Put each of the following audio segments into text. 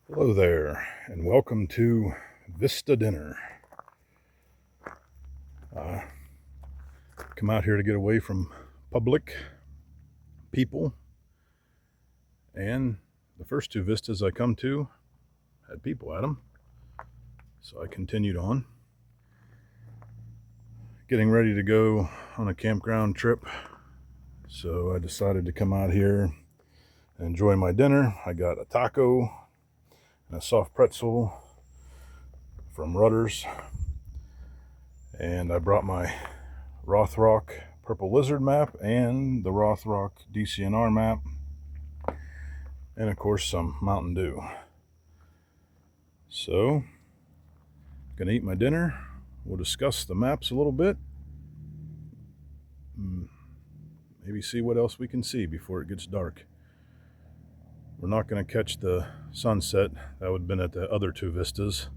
Hello there, and welcome to Vista Dinner. Come out here to get away from public people, and the first two vistas I come to had people at them, so I continued on. Getting ready to go on a campground trip, so I decided to come out here and enjoy my dinner. I got a taco and a soft pretzel from Rutter's, and I brought my Rothrock Purple Lizard map and the Rothrock DCNR map, and of course some Mountain Dew. So, gonna eat my dinner. We'll discuss the maps a little bit. Maybe see what else we can see before it gets dark. We're not gonna catch the sunset. That would have been at the other two vistas,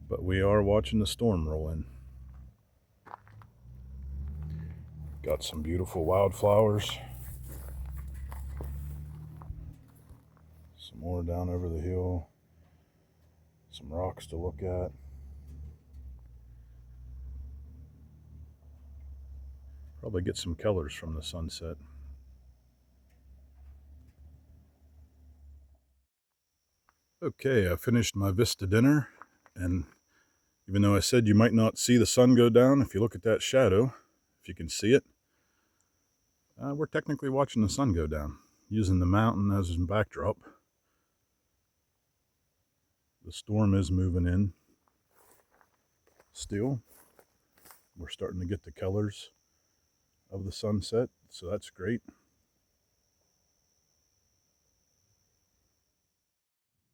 but we are watching the storm roll in. Got some beautiful wildflowers. Some more down over the hill. Some rocks to look at. Probably get some colors from the sunset. Okay, I finished my Vista dinner, and even though I said you might not see the sun go down, if you look at that shadow, if you can see it, we're technically watching the sun go down, using the mountain as a backdrop. The storm is moving in still. We're starting to get the colors of the sunset, so that's great.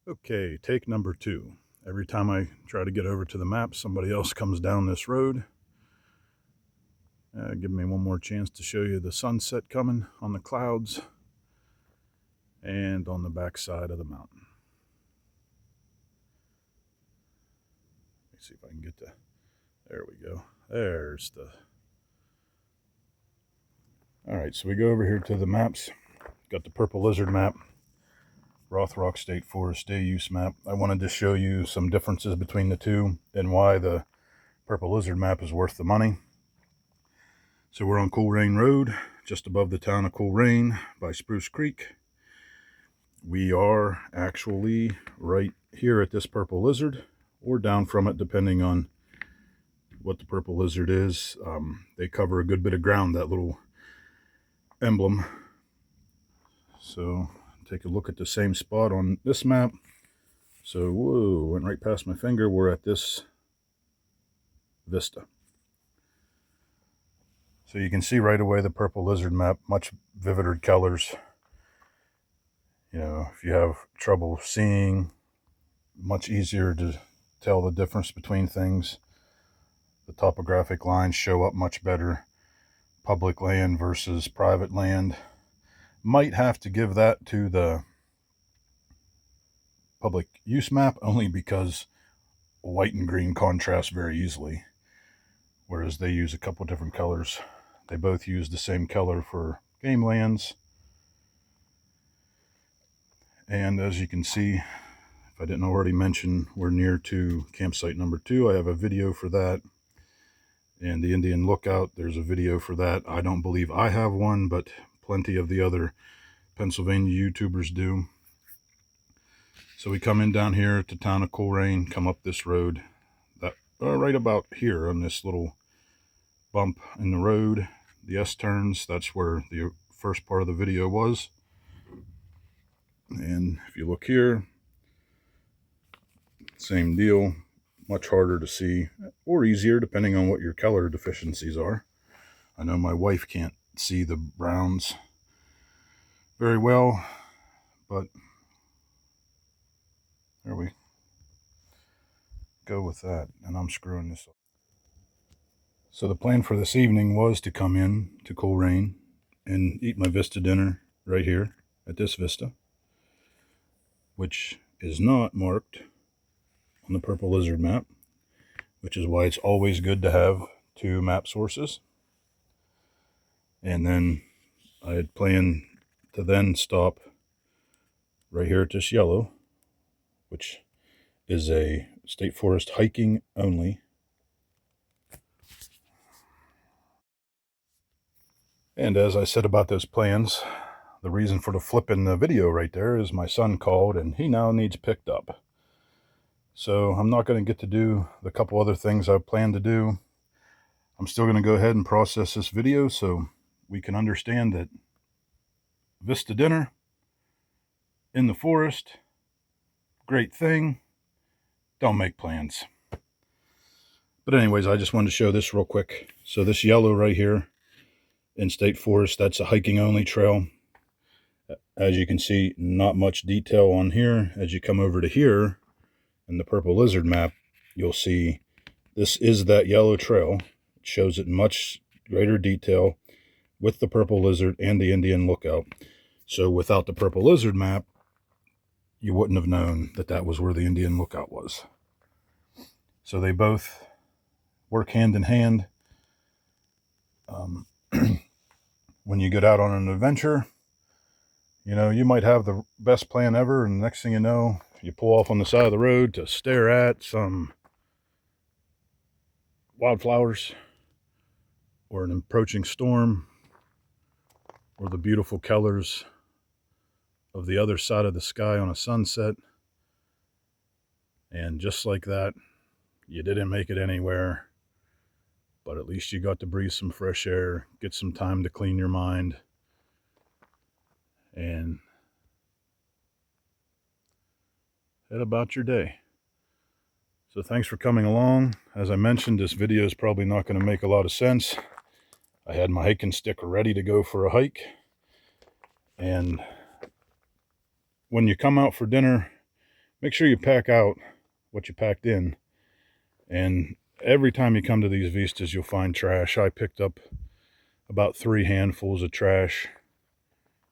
Okay, take number 2. Every time I try to get over to the map, somebody else comes down this road. Give me one more chance to show you the sunset coming on the clouds and on the back side of the mountain. Let me see if I can get the, there we go. There's the, all right, so we go over here to the maps. Got the Purple Lizard map, Rothrock State Forest Day Use map. I wanted to show you some differences between the two and why the Purple Lizard map is worth the money. So we're on Cool Rain Road, just above the town of Cool Rain by Spruce Creek. We are actually right here at this Purple Lizard, or down from it, depending on what the Purple Lizard is. They cover a good bit of ground, that little emblem. So take a look at the same spot on this map. So, whoa, went right past my finger. We're at this Vista. So you can see right away the Purple Lizard map, much vivider colors. You know, if you have trouble seeing, much easier to tell the difference between things. The topographic lines show up much better. Public land versus private land. Might have to give that to the public use map, only because white and green contrast very easily, whereas they use a couple different colors. They both use the same color for game lands. And as you can see, if I didn't already mention, we're near to campsite number 2. I have a video for that. And the Indian Lookout, there's a video for that. I don't believe I have one, but plenty of the other Pennsylvania YouTubers do. So we come in down here at the town of Coleraine, come up this road, that right about here on this little bump in the road, the S-turns, that's where the first part of the video was. And if you look here, same deal, much harder to see, or easier depending on what your color deficiencies are. I know my wife can't see the browns very well, but there we go with that, and I'm screwing this up. So the plan for this evening was to come in to Coleraine and eat my Vista dinner right here at this Vista, which is not marked on the Purple Lizard map, which is why it's always good to have 2 map sources. And then I had planned to then stop right here at this yellow, which is a state forest hiking only. And as I said about those plans, the reason for the flip in the video right there is my son called and he now needs picked up. So I'm not going to get to do the couple other things I planned to do. I'm still going to go ahead and process this video so we can understand that Vista dinner in the forest, great thing. Don't make plans. But anyways, I just wanted to show this real quick. So this yellow right here in state forest, that's a hiking only trail. As you can see, not much detail on here. As you come over to here in the purple lizard map, you'll see this is that yellow trail. It shows it in much greater detail with the purple lizard and the Indian lookout. So without the purple lizard map, you wouldn't have known that that was where the Indian lookout was. So they both work hand in hand. When you get out on an adventure, you know, you might have the best plan ever, and the next thing you know, you pull off on the side of the road to stare at some wildflowers or an approaching storm or the beautiful colors of the other side of the sky on a sunset. And just like that, you didn't make it anywhere, but at least you got to breathe some fresh air, get some time to clean your mind, and head about your day. So thanks for coming along. As I mentioned, this video is probably not going to make a lot of sense. I had my hiking stick ready to go for a hike. And when you come out for dinner, make sure you pack out what you packed in. And every time you come to these vistas, you'll find trash. I picked up about 3 handfuls of trash.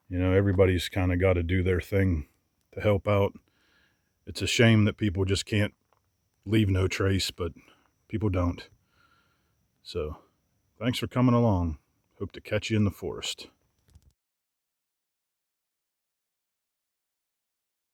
You know, everybody's kind of got to do their thing to help out. It's a shame that people just can't leave no trace, but people don't. So thanks for coming along. Hope to catch you in the forest.